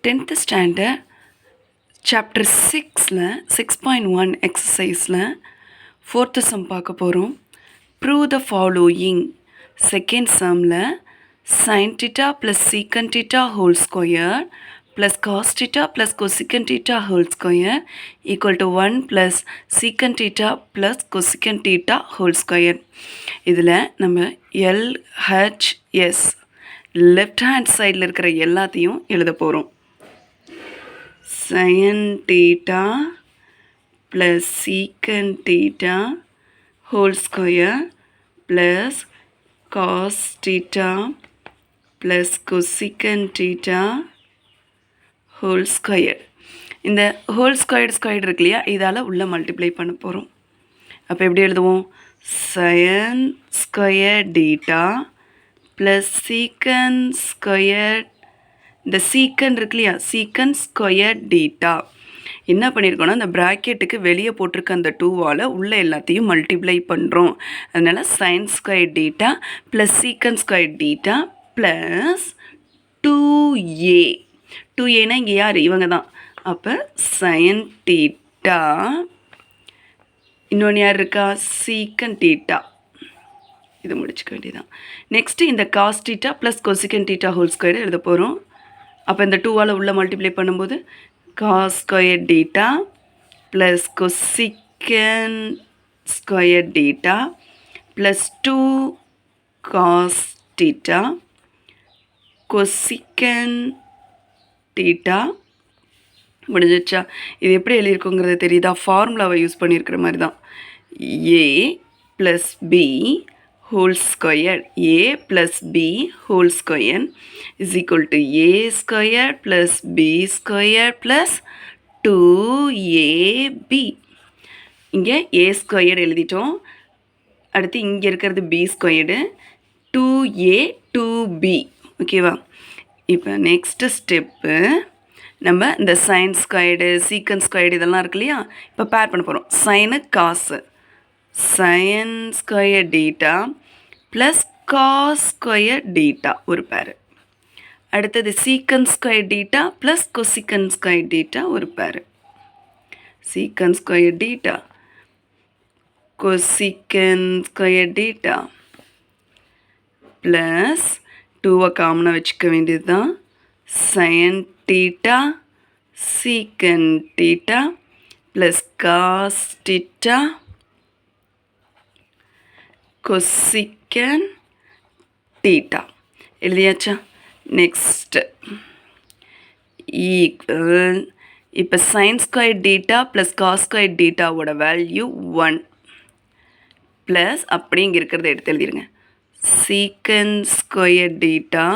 10th standard chapter 6ல 6.1 exerciseல 4th sum பார்க்க போகிறோம். Prove the following. Second sumல sin theta plus secant theta whole square plus cos theta plus cosecant theta whole square equal to 1 plus secant theta plus cosecant theta whole square. இதில் நம்ம LHS left hand சைடில் இருக்கிற எல்லாத்தையும் எழுத போகிறோம். sin theta plus secant theta whole square plus cos theta plus cosecant theta whole square. இந்த whole squared இருக்கு இல்லையா, இதால் உள்ள மல்டிப்ளை பண்ண போகிறோம். அப்போ எப்படி எழுதுவோம்? sin ஸ்கொயர் டீட்டா ப்ளஸ் சீக்கன் ஸ்கொயர், இந்த சீக்கன் இருக்கு இல்லையா, சீக்கன் ஸ்கொயர் டீட்டா என்ன பண்ணியிருக்கோன்னா, அந்த ப்ராக்கெட்டுக்கு வெளியே போட்டிருக்க அந்த 2வால் உள்ள எல்லாத்தையும் மல்டிப்ளை பண்ணுறோம். அதனால் சைன் ஸ்கொயர் டீட்டா ப்ளஸ் சீக்கன் ஸ்கொயர் டீட்டா ப்ளஸ் 2a. 2aனா இங்கே யார்? இவங்க தான். அப்போ சைன் டீட்டா, இன்னொன்று யார் இருக்கா? சீக்கன் டீட்டா. இது முடிச்சுக்க வேண்டியதான். நெக்ஸ்ட்டு இந்த cos theta plus cosecant theta whole square எழுத போகிறோம். அப்போ இந்த 2வால் உள்ள மல்டிப்ளை பண்ணும்போது cos square theta plus cosecant square theta plus 2 cos theta cosecant theta முடிஞ்சிச்சா? இது எப்படி எழுதியிருக்கோங்கிறது தெரியுதா? ஃபார்முலாவை யூஸ் பண்ணியிருக்கிற மாதிரி தான். A plus B whole square, a plus b whole square is equal to a square plus b square plus 2ab. இங்கே a square எழுதிட்டோம். அடுத்து இங்கே இருக்கிறது b squared, 2a 2b. ஓகேவா? இப்போ நெக்ஸ்ட் ஸ்டெப்பு நம்ம இந்த சைன் ஸ்கொயர்டு சீக்கன் ஸ்கொயர்டு இதெல்லாம் இருக்கு இல்லையா, இப்போ பேர் பண்ண போகிறோம். Sine cos, sine square theta plus cos square theta ஒரு பேர். அடுத்தது secant square theta plus cosecant square theta ஒரு pair. Secant square theta cosecant square theta plus 2வை காமனாக வச்சுக்க வேண்டியது தான். Sine theta secant theta plus cos theta cosecant theta எழுதியாச்சா? Next equal, இப்போ sine square theta plus cos square டீட்டாவோட value 1 ப்ளஸ் அப்படி இங்கே இருக்கிறத எடுத்து எழுதிடுங்க. Secant square theta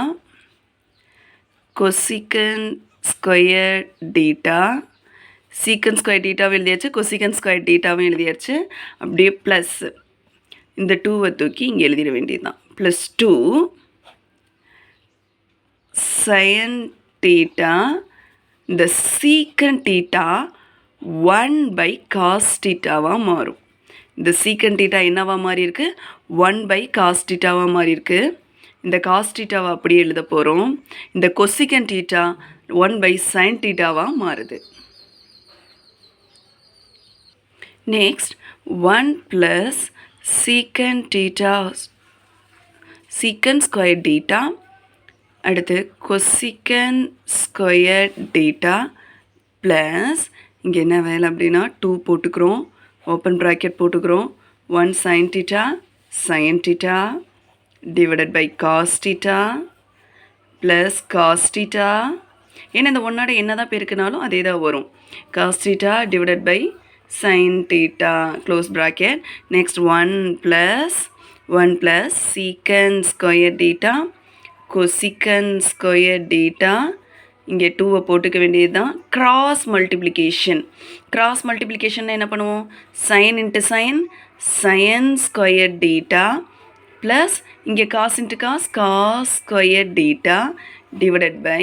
cosecant square theta, சீக்கன் ஸ்கொயர் டீட்டாவும் எழுதியாச்சு, கொசிக்கன் ஸ்கொயர் டீட்டாவும் எழுதியாச்சு. அப்படியே ப்ளஸ் இந்த 2வை தூக்கி இங்கே எழுதிட வேண்டியது தான். ப்ளஸ் 2 சைன் டீட்டா, இந்த சீக்கன் டீட்டா 1 பை காஸ் டீட்டாவாக மாறும். இந்த சீக்கன் டீட்டா என்னவா மாறி இருக்கு? 1 பை காஸ் டீட்டாவாக மாறி இருக்கு. இந்த காஸ் டீட்டாவை அப்படியே எழுத போகிறோம். இந்த கொசிக்கன் டீட்டா 1 பை சைன் டீட்டாவாக மாறுது. நெக்ஸ்ட் 1 ப்ளஸ் சீக்கன் டீட்டா சீக்கன் ஸ்கொயர் டீட்டா, அடுத்து கொசிக்கன் ஸ்கொயர் டீட்டா ப்ளஸ் இங்கே என்ன வேலை அப்படின்னா 2 போட்டுக்கிறோம், ஓப்பன் ப்ராக்கெட் போட்டுக்கிறோம். 1 sine theta sine theta divided by cos theta plus cos theta. ஏன்னா இந்த ஒன்னோட என்ன தான் பெருக்கினாலும் அதே தான் வரும். Cos theta divided by sin theta close bracket. Next 1 plus secant square theta cosecant square theta. இங்கே 2வை போட்டுக்க வேண்டியது தான். கிராஸ் மல்டிப்ளிகேஷன், கிராஸ் மல்டிப்ளிகேஷன் என்ன பண்ணுவோம்? Sine into sine sine square theta plus இங்கே cos into cos cos square theta divided by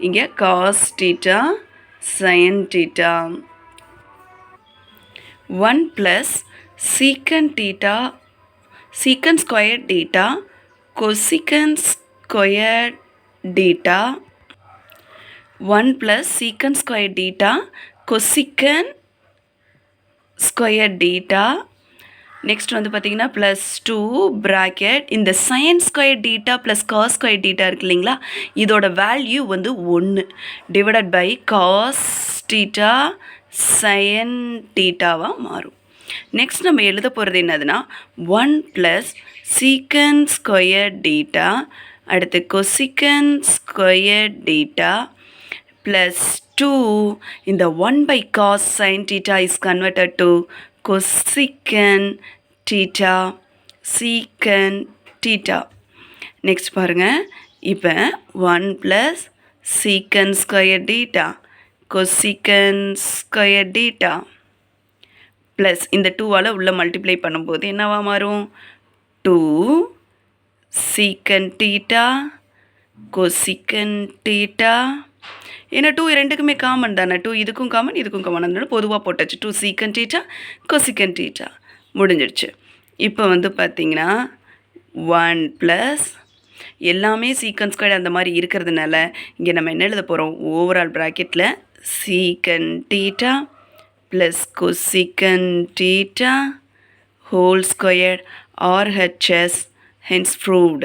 இங்கே cos theta sine theta. 1 plus secant theta secant square theta cosecant square theta 1 + secant square theta cosecant square theta. Next வந்து பார்த்தீங்கன்னா +2 bracket இந்த sin square theta plus cos square theta இருக்கு இல்லைங்களா, இதோட value வந்து 1 divided by cos theta sin டீட்டாவாக மாறும். Next நம்ம எழுத போகிறது என்னதுன்னா 1 + secant ஸ்கொயர் டீட்டா, அடுத்து cosecant ஸ்கொயர் டீட்டா +2 இந்த 1 by cos sin theta is converted to cosecant theta secant theta. Next பாருங்கள், இப்போ 1 + secant square theta cosecant square theta plus இந்த 2வால் உள்ள மல்டிப்ளை பண்ணும்போது என்னவா மாறும் 2 secant theta cosecant theta. ஏன்னா 2 ரெண்டுக்குமே காமன் தானே, 2 இதுக்கும் காமன் இதுக்கும் காமன், அதனால பொதுவாக போட்டாச்சு 2 secant theta cosecant theta முடிஞ்சிடுச்சு. இப்போ வந்து பார்த்தீங்கன்னா 1 + எல்லாமே secant ஸ்கொயர் அந்த மாதிரி இருக்கிறதுனால இங்கே நம்ம என்ன எழுத போகிறோம், ஓவரால் ப்ராக்கெட்டில் secant theta + cosecant theta whole square RHS hence proved.